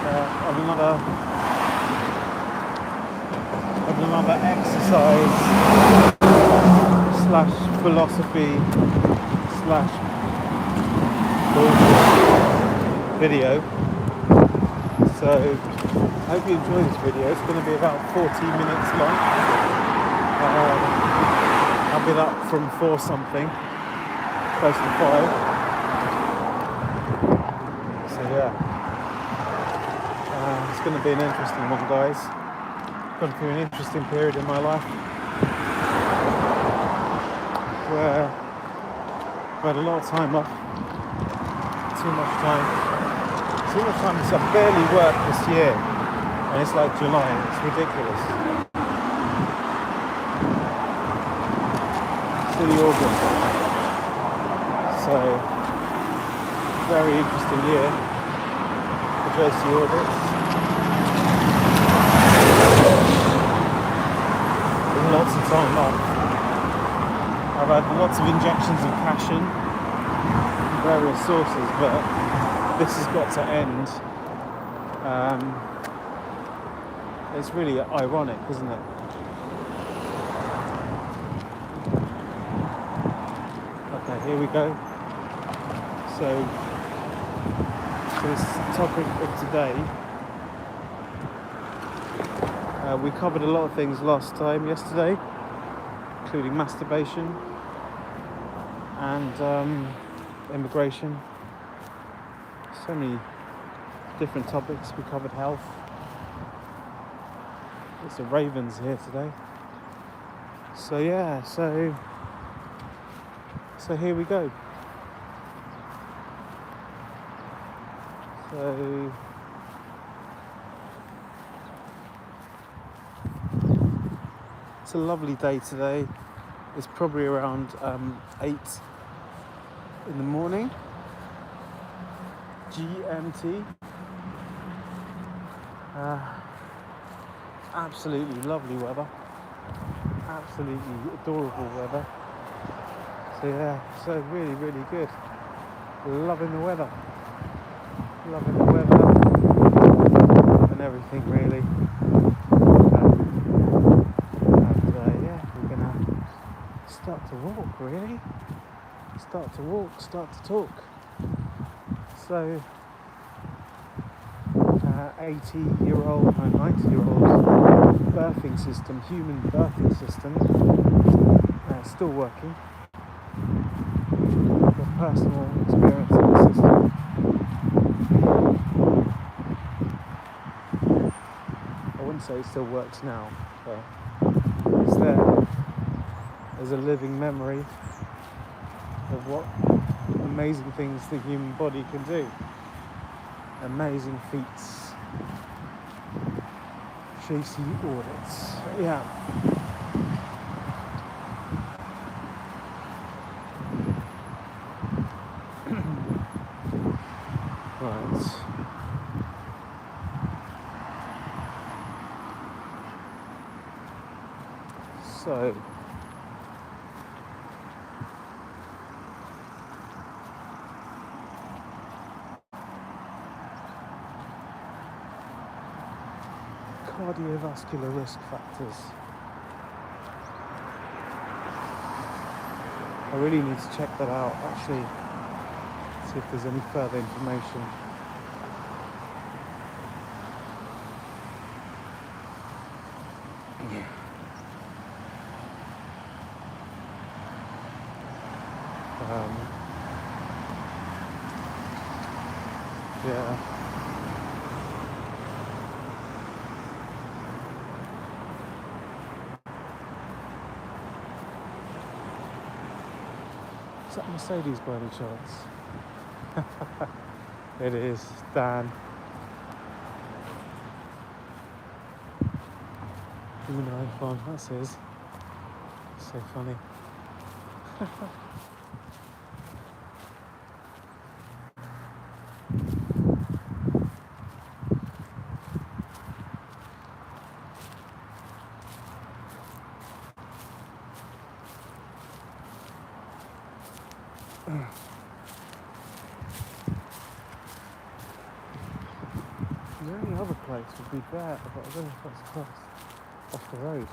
of another exercise slash philosophy slash bullshit video. So I hope you enjoy this video. It's going to be about 14 minutes long. I've been up from 4 something, close to 5. So yeah, it's going to be an interesting one, guys. Gone through an interesting period in my life where I've had a lot of time off. Too much time. So I barely worked this year, and it's like July. It's ridiculous. Silly August. So very interesting year for JC Audits. Lots of time off. I've had lots of injections of passion from various sources, but this has got to end. It's really ironic, isn't it? Okay, here we go. So this topic of today. We covered a lot of things yesterday, including masturbation and immigration. So many different topics. We covered health. There's the ravens here today. So yeah, so here we go. So it's a lovely day today. It's probably around 8 in the morning, GMT. Absolutely lovely weather. Absolutely adorable weather. So yeah, so really, really good. Loving the weather. Loving the weather and everything, really. Start to walk, really. Start to talk. So, 90-year-old birthing system, human birthing system, still working. The personal experiencing system. I wouldn't say it still works now, but it's there. There's a living memory of what amazing things the human body can do. Amazing feats. JC Audits. Yeah. Right. So cardiovascular risk factors. I really need to check that out, actually, see if there's any further information. Yeah. Is that Mercedes by any chance? It is, Dan. Human iPhone, that's his. So funny. The only other place would be there, but I don't know if that's close. Off the road.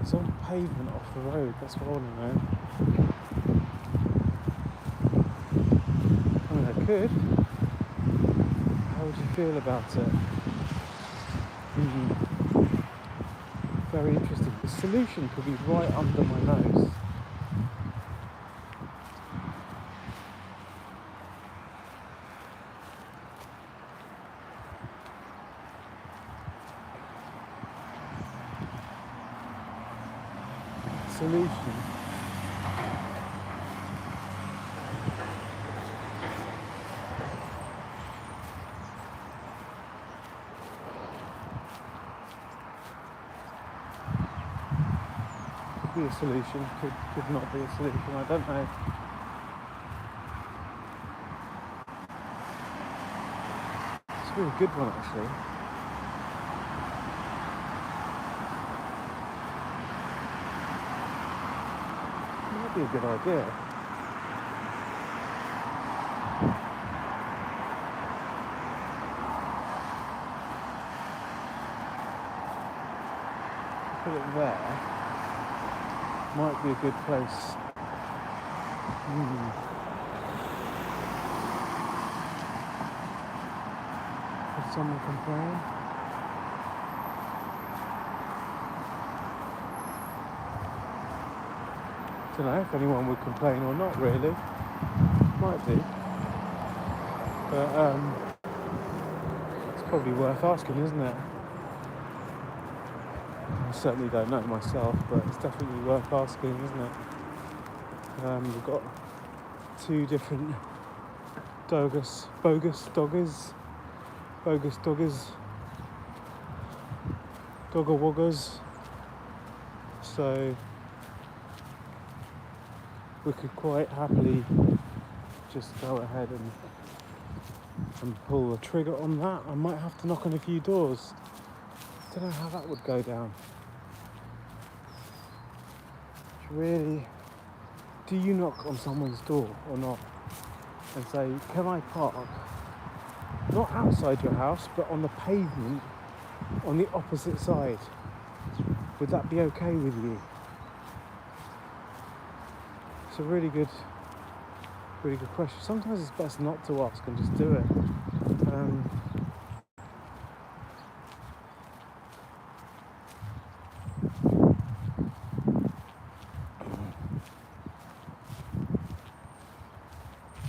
It's on pavement off the road, that's what I want to know. I mean, I could. How would you feel about it? Very interesting. The solution could be right under my nose. Solution. Could be a solution, could not be a solution, I don't know. It's a really good one actually. Might be a good idea. Put it there. Might be a good place. Did someone complain? Don't know if anyone would complain or not really. Might do. But it's probably worth asking, isn't it? I certainly don't know myself, but it's definitely worth asking, isn't it? We've got two different bogus doggers, dogger woggers. So we could quite happily just go ahead and pull the trigger on that. I might have to knock on a few doors. Don't know how that would go down. Really, do you knock on someone's door or not and say, can I park not outside your house but on the pavement on the opposite side? Would that be okay with you? It's a really good question. Sometimes it's best not to ask and just do it.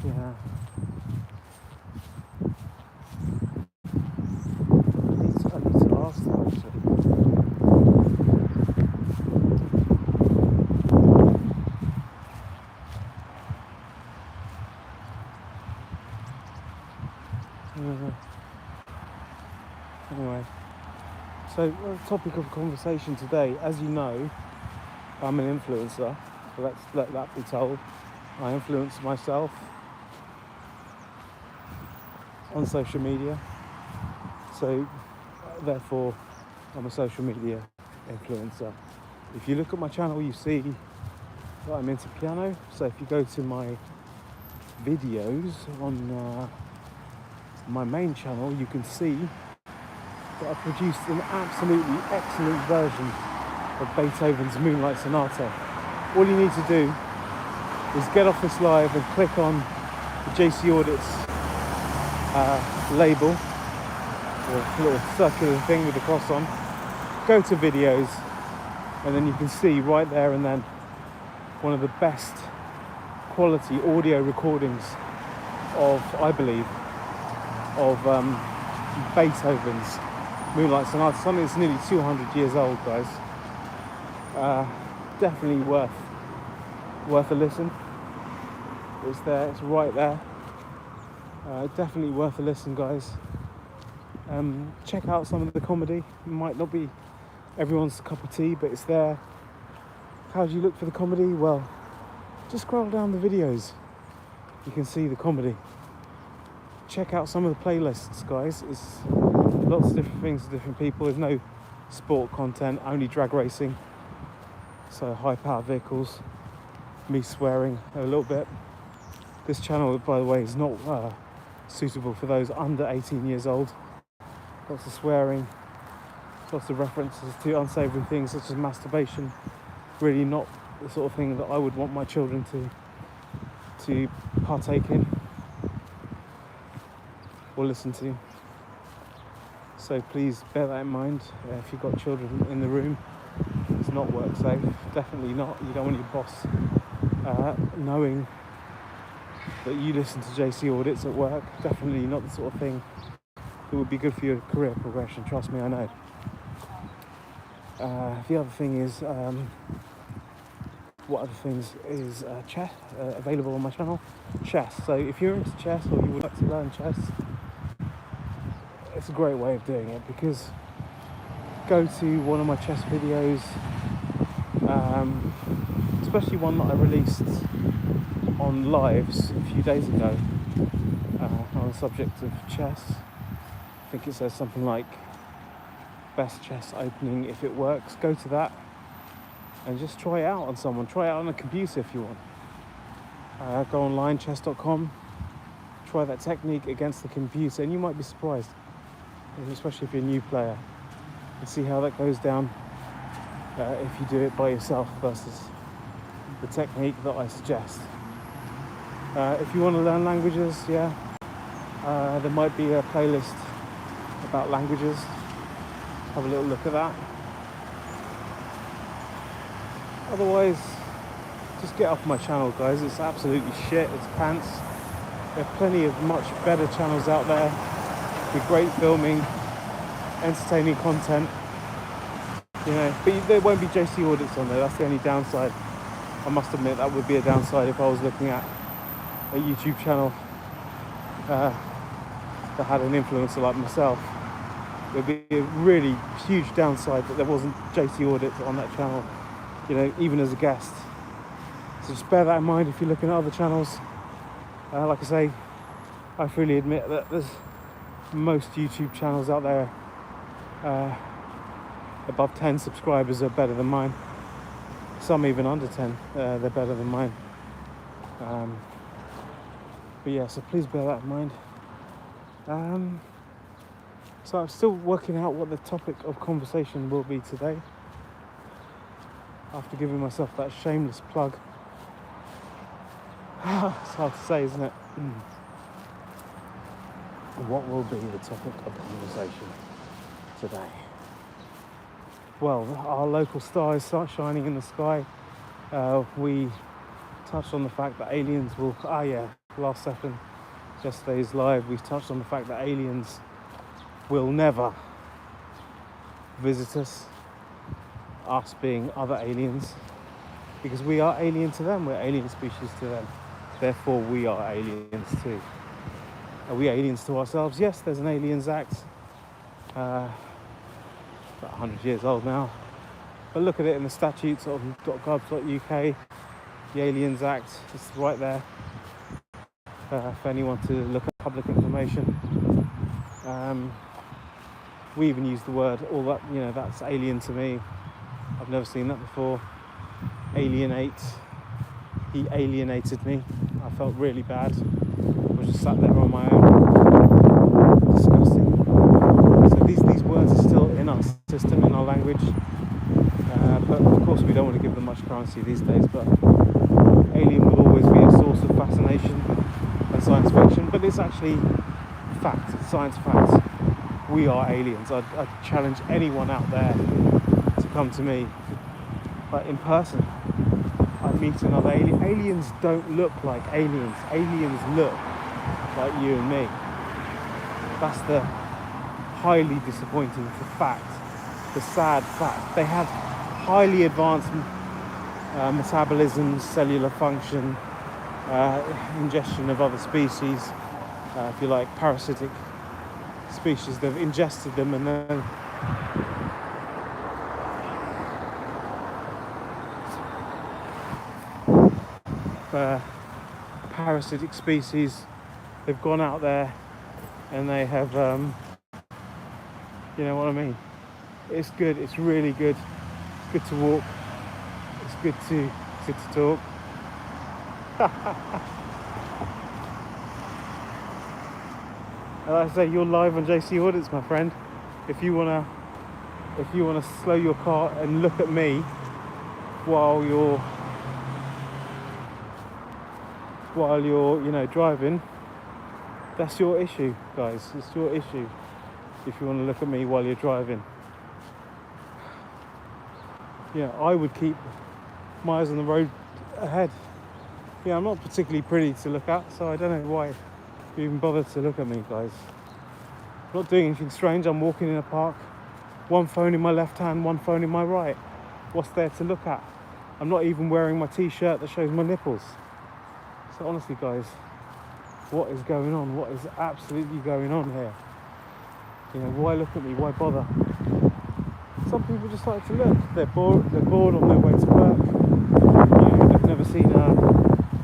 Yeah. I need to ask that actually. Anyway, so the topic of conversation today, as you know, I'm an influencer, so let's let that be told. I influence myself on social media, so therefore I'm a social media influencer. If you look at my channel, you see that I'm into piano, so if you go to my videos on my main channel, you can see that I produced an absolutely excellent version of Beethoven's Moonlight Sonata. All you need to do is get off this live and click on the JC Audits label, or little circular thing with the cross on, go to videos, and then you can see right there and then one of the best quality audio recordings of, I believe, of Beethoven's Moonlight Sonata, something that's nearly 200 years old, guys. Definitely worth a listen. It's there, it's right there. Definitely worth a listen, guys. Check out some of the comedy. It might not be everyone's cup of tea, but it's there. How do you look for the comedy? Well, just scroll down the videos. You can see the comedy. check out some of the playlists, guys. It's lots of different things to different people. There's no sport content, only drag racing. So high power vehicles, me swearing a little bit. This channel, by the way, is not suitable for those under 18 years old. Lots of swearing, lots of references to unsavory things such as masturbation. Really not the sort of thing that I would want my children to partake in or listen to. So please bear that in mind. If you've got children in the room, it's not work safe. Definitely not. You don't want your boss knowing that you listen to JC Audits at work. Definitely not the sort of thing that would be good for your career progression. Trust me, I know. The other thing is, what other things is chess available on my channel? Chess. So if you're into chess or you would like to learn chess, it's a great way of doing it, because go to one of my chess videos, especially one that I released on lives a few days ago on the subject of chess. I think it says something like best chess opening if it works. Go to that and just try it out on someone. Try it out on a computer if you want. Go online, chess.com, try that technique against the computer, and you might be surprised, especially if you're a new player, and see how that goes down if you do it by yourself versus the technique that I suggest. If you want to learn languages, there might be a playlist about languages. Have a little look at that. Otherwise, just get off my channel, guys. It's absolutely shit. It's pants. There are plenty of much better channels out there with great filming, entertaining content. You know, but there won't be JC Audits on there. That's the only downside. I must admit that would be a downside if I was looking at a YouTube channel that had an influencer like myself. There'd be a really huge downside that there wasn't JC Audits on that channel, you know, even as a guest. So just bear that in mind if you're looking at other channels. Like I say, I freely admit that there's most YouTube channels out there above 10 subscribers are better than mine. Some even under 10, they're better than mine. But yeah, so please bear that in mind. So I'm still working out what the topic of conversation will be today, after giving myself that shameless plug. It's hard to say, isn't it? What will be the topic of conversation today? Well, our local stars start shining in the sky. We touched on the fact that aliens will... last second, yesterday's live, we touched on the fact that aliens will never visit us being other aliens, because we are alien to them. We're alien species to them. Therefore, we are aliens too. Are we aliens to ourselves? Yes, there's an Aliens Act. About 100 years old now. But look at it in the statutes of .gov.uk. The Aliens Act is right there for anyone to look at public information. We even use the word, all that, you know, that's alien to me. I've never seen that before. Alienate. He alienated me. I felt really bad. I was just sat there on my own. Disgusting. So these words are still in our system, in our language. But of course we don't want to give them much currency these days. But alien will always be a source of fascination and science fiction. But it's actually fact, it's science fact. We are aliens. I challenge anyone out there to come to me, but in person. I meet another alien. Aliens don't look like aliens. Aliens look like you and me. That's the highly disappointing fact, the sad fact. They have highly advanced metabolism, cellular function, ingestion of other species, if you like, parasitic species. They've ingested them and then parasitic species, they've gone out there and they have, you know what I mean? It's good. It's really good. It's good to walk. It's good to talk. And like I say, you're live on JC Audits, my friend. If you wanna slow your car and look at me while you're driving, that's your issue, guys. It's your issue if you want to look at me while you're driving. Yeah, I would keep my eyes on the road ahead. Yeah, I'm not particularly pretty to look at, so I don't know why you even bother to look at me, guys. I'm not doing anything strange. I'm walking in a park, one phone in my left hand, one phone in my right. What's there to look at? I'm not even wearing my t-shirt that shows my nipples. So honestly, guys, what is going on? What is absolutely going on here? You know, why look at me? Why bother? Some people just like to look. They're bored on their way to work. You know, they've never seen a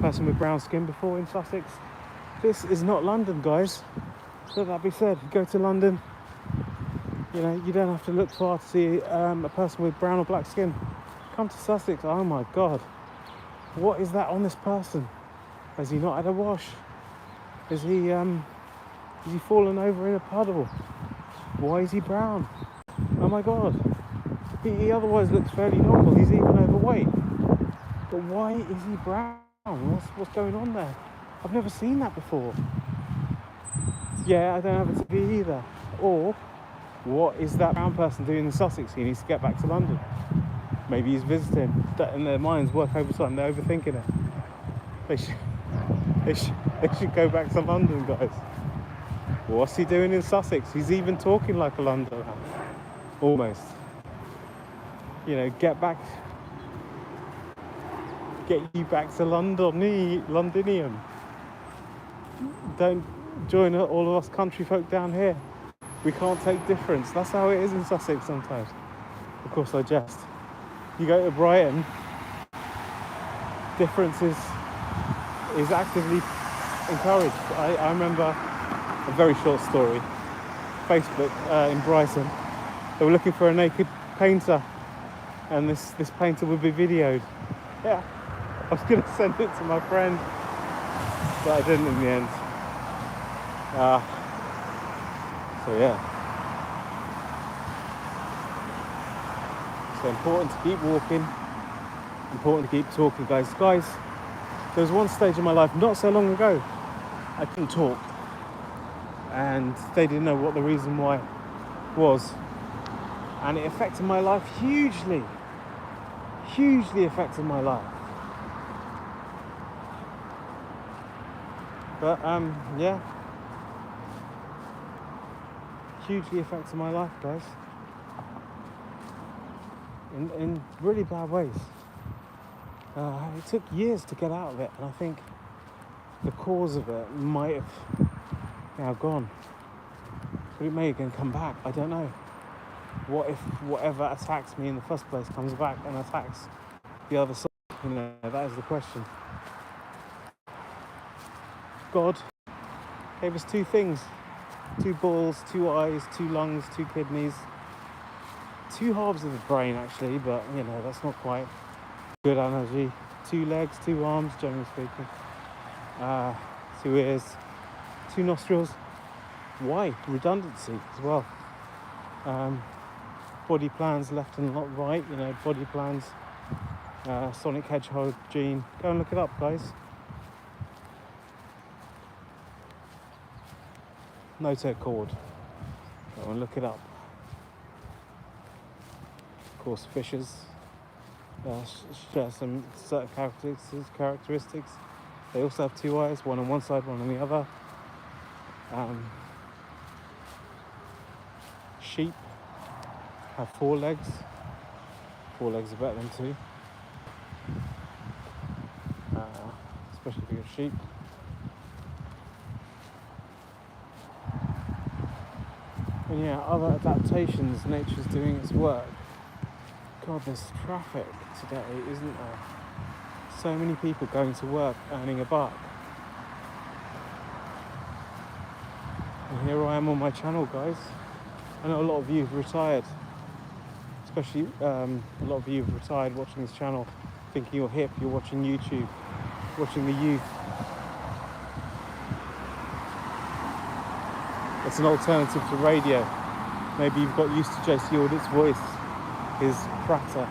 person with brown skin before in Sussex. This is not London, guys. Let that be said. You go to London, you know, you don't have to look far to see a person with brown or black skin. Come to Sussex. Oh my God. What is that on this person? Has he not had a wash? Is he fallen over in a puddle? Why is he brown? Oh my God. He otherwise looks fairly normal. He's even overweight. But why is he brown? What's going on there? I've never seen that before. Yeah, I don't have a TV either. Or, what is that brown person doing in Sussex? He needs to get back to London. Maybe he's visiting. That in their minds work overtime. They're overthinking it. They should go back to London, guys. What's he doing in Sussex? He's even talking like a Londoner. Almost. You know, get you back to Londonium. Don't join all of us country folk down here. We can't take difference. That's how it is in Sussex sometimes. Of course, I jest. You go to Brighton, difference is actively encouraged. I remember a very short story. Facebook in Brighton, they were looking for a naked painter, and this painter would be videoed. Yeah, I was going to send it to my friend, but I didn't in the end. So yeah. So important to keep walking, important to keep talking, guys. Guys, there was one stage in my life not so long ago I couldn't talk, and they didn't know what the reason why was, and it affected my life hugely affected my life. But yeah, hugely affected my life, guys, in really bad ways. It took years to get out of it, and I think the cause of it might have now gone, but it may again come back. I don't know. What if whatever attacks me in the first place comes back and attacks the other side? You know, that is the question. God gave us two things: 2 balls, 2 eyes, 2 lungs, 2 kidneys, 2 halves of the brain actually, but you know, that's not quite good analogy. 2 legs, 2 arms, generally speaking, 2 ears, 2 nostrils. Why? Redundancy as well. Body plans left and not right, you know, body plans, Sonic Hedgehog gene. Go and look it up, guys. Notochord cord. Go and look it up. Of course, fishes share some certain characteristics. They also have 2 eyes, one on one side, one on the other. Sheep have 4 legs. 4 legs are better than 2. Especially if you're sheep. And yeah, other adaptations, nature's doing its work. God, there's traffic today, isn't there? So many people going to work, earning a buck. And here I am on my channel, guys. I know a lot of you have retired, especially a lot of you have retired watching this channel, thinking you're hip, you're watching YouTube, watching the youth. It's an alternative to radio. Maybe you've got used to JC Audit's voice, his pratter,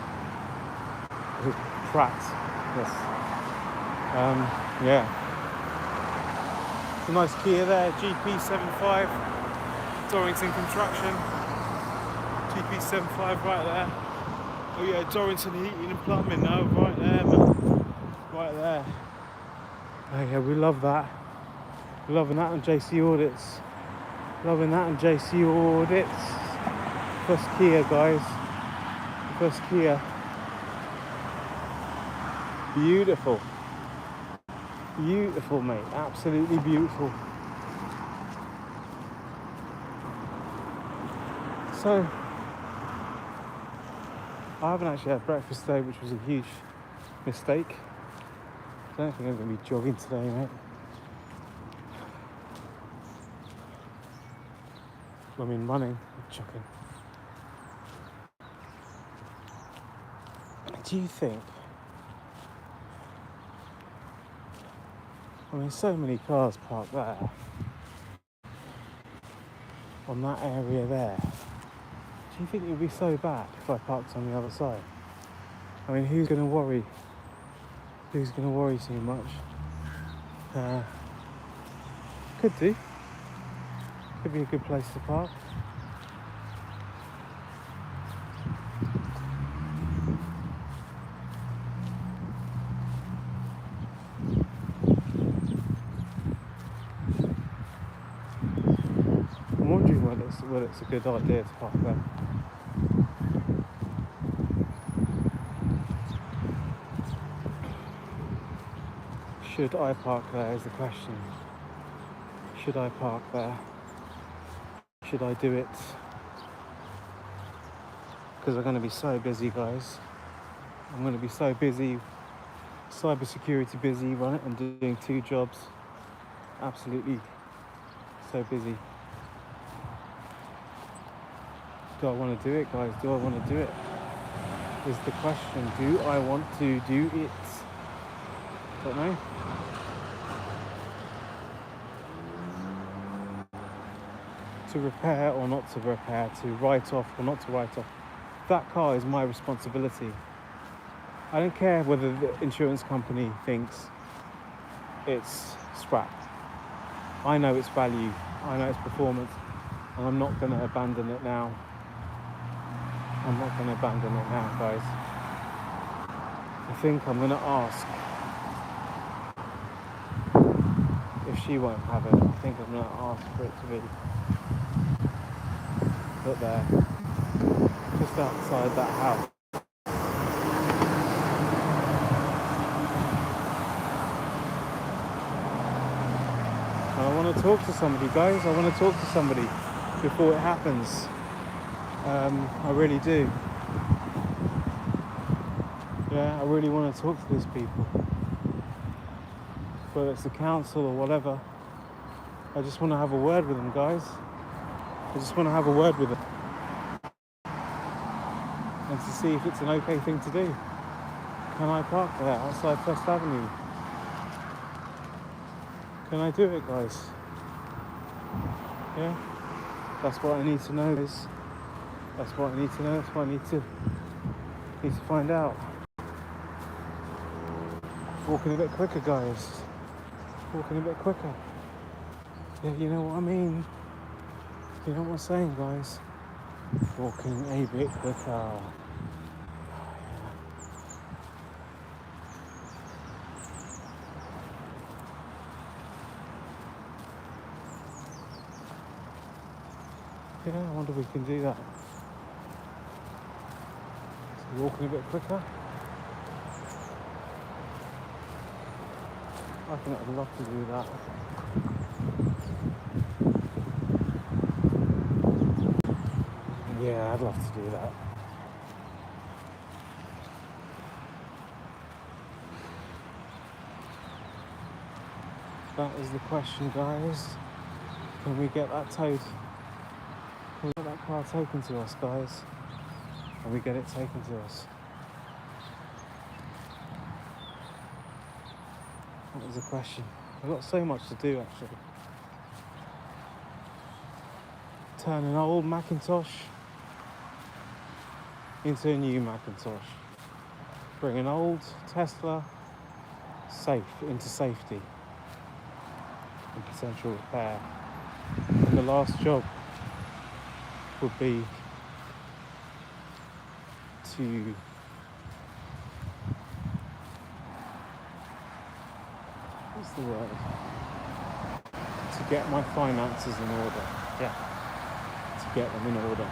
his prat, yes. Yeah. It's a nice Kia there, GP75, Dorrington Construction, GP75 right there. Oh yeah, Dorrington Heating and Plumbing, no, right there, man. Right there. Oh yeah, we love that. We're loving that on JC Audits. Loving that on JC Audits. First Kia, guys. First Kia. Beautiful. Beautiful, mate. Absolutely beautiful. So, I haven't actually had breakfast today, which was a huge mistake. I don't think I'm going to be jogging today, mate. I mean, running, not jogging. Do you think? I mean, so many cars parked there. On that area there. Do you think it would be so bad if I parked on the other side? I mean, who's going to worry? Who's going to worry too much? Could do. Could be a good place to park. I'm wondering whether it's a good idea to park there. Should I park there is the question. Should I park there? Should I do it? Because I'm going to be so busy, guys. I'm going to be so busy, cybersecurity busy, right? I'm doing 2 jobs. Absolutely so busy. Do I want to do it, guys? Do I want to do it? Is the question. Do I want to do it? Don't know. To repair or not to repair, to write off or not to write off. That car is my responsibility. I don't care whether the insurance company thinks it's scrap. I know its value, I know its performance, and I'm not going to abandon it now. I'm not going to abandon it now, guys. I think I'm going to ask if she won't have it. I think I'm going to ask for it to be put there, just outside that house. And I want to talk to somebody, guys. I want to talk to somebody before it happens. I really do. Yeah, I really want to talk to these people. Whether it's the council or whatever. I just want to have a word with them, guys. I just want to have a word with them. And to see if it's an okay thing to do. Can I park there outside First Avenue? Can I do it, guys? Yeah? That's what I need to know. That's what I need to know. That's what I need to find out. Walking a bit quicker, guys. Walking a bit quicker. Yeah, you know what I mean? You know what I'm saying, guys? Walking a bit quicker. Yeah, I wonder if we can do that. So walking a bit quicker. I think I'd love to do that. Yeah, I'd love to do that. That is the question, guys. Can we get that towed? Can we get that car taken to us, guys? And we get it taken to us. That was the question. I've got so much to do actually. Turn an old Macintosh into a new Macintosh. Bring an old Tesla safe into safety and potential repair. And the last job would be to what's the word? To get my finances in order. Yeah. To get them in order.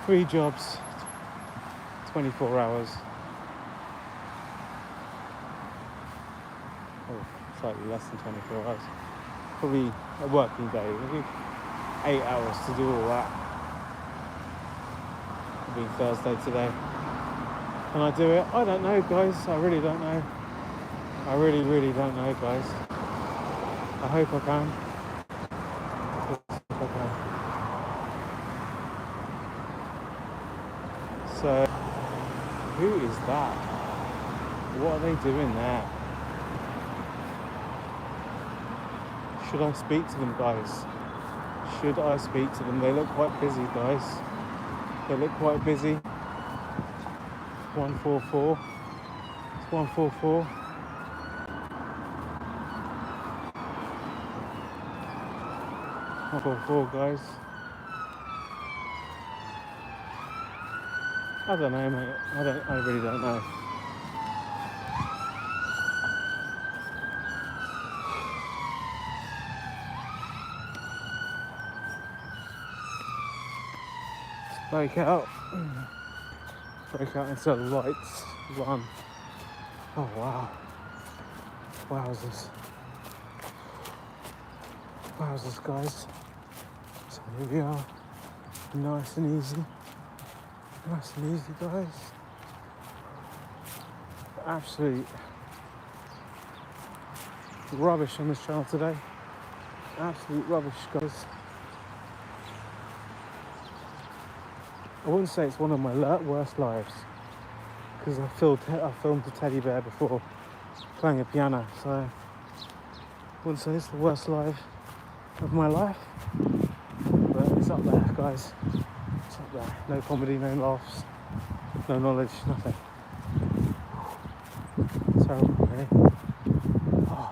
3 jobs, 24 hours. Or slightly less than 24 hours. Probably a working day. Maybe 8 hours to do all that. It'll be Thursday today. Can I do it? I don't know, guys. I really don't know. I really, really don't know, guys. I hope I can. So, who is that? What are they doing there? Should I speak to them, guys? Should I speak to them? They look quite busy, guys. They look quite busy. 144. It's 144. 144, guys. I don't know, mate. I really don't know. Break out. Break out into lights. Run. Oh wow. Wowzers. Wowzers, guys. So here we are. Nice and easy. Nice and easy, guys. Absolute rubbish on this channel today. Absolute rubbish, guys. I wouldn't say it's one of my worst lives because I filmed a teddy bear before playing a piano, so I wouldn't say it's the worst life of my life, but it's up there, guys. It's up there. No comedy, no laughs, no knowledge, nothing. Terrible, really. Oh.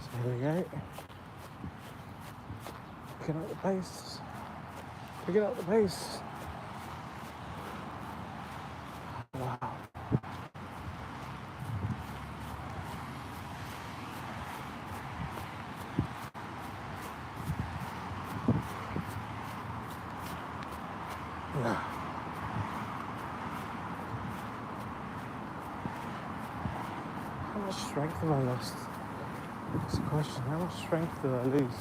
So here we go. Picking up the pace. Picking up the pace. Wow. Yeah. How much strength have I lost? That's the question. How much strength did I lose?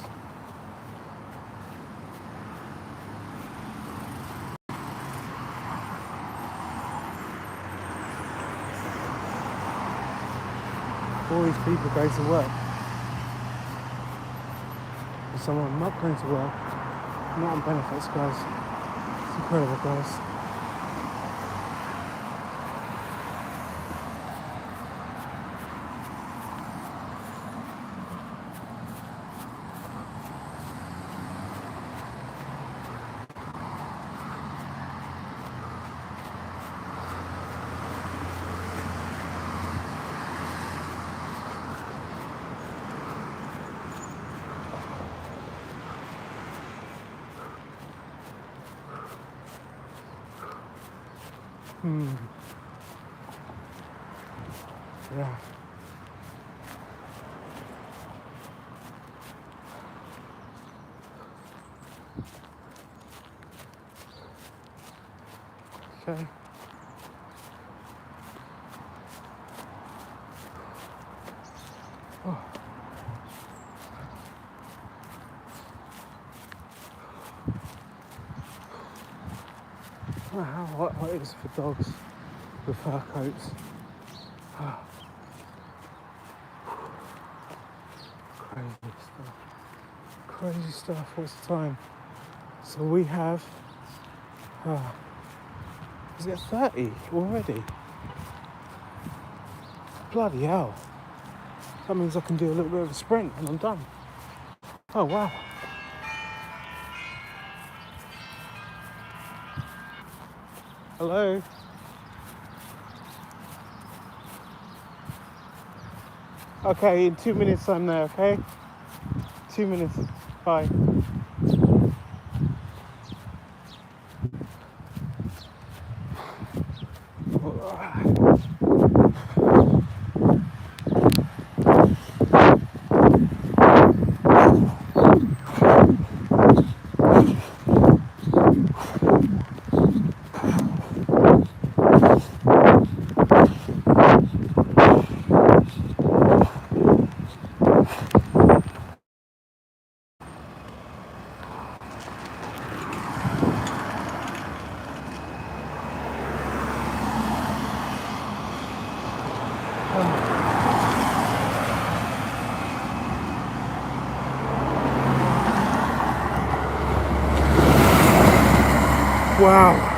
All these people go to work. And some of them not going to work. Not on benefits, guys. It's incredible, guys. Yeah. Okay. Oh. Wow, what is for dogs? with fur coats. Crazy stuff. Crazy stuff. What's the time? So we have, is it 30 already? Bloody hell. That means I can do a little bit of a sprint and I'm done. Oh wow. Hello. Okay, in 2 minutes I'm there, okay? 2 minutes. Bye. Wow.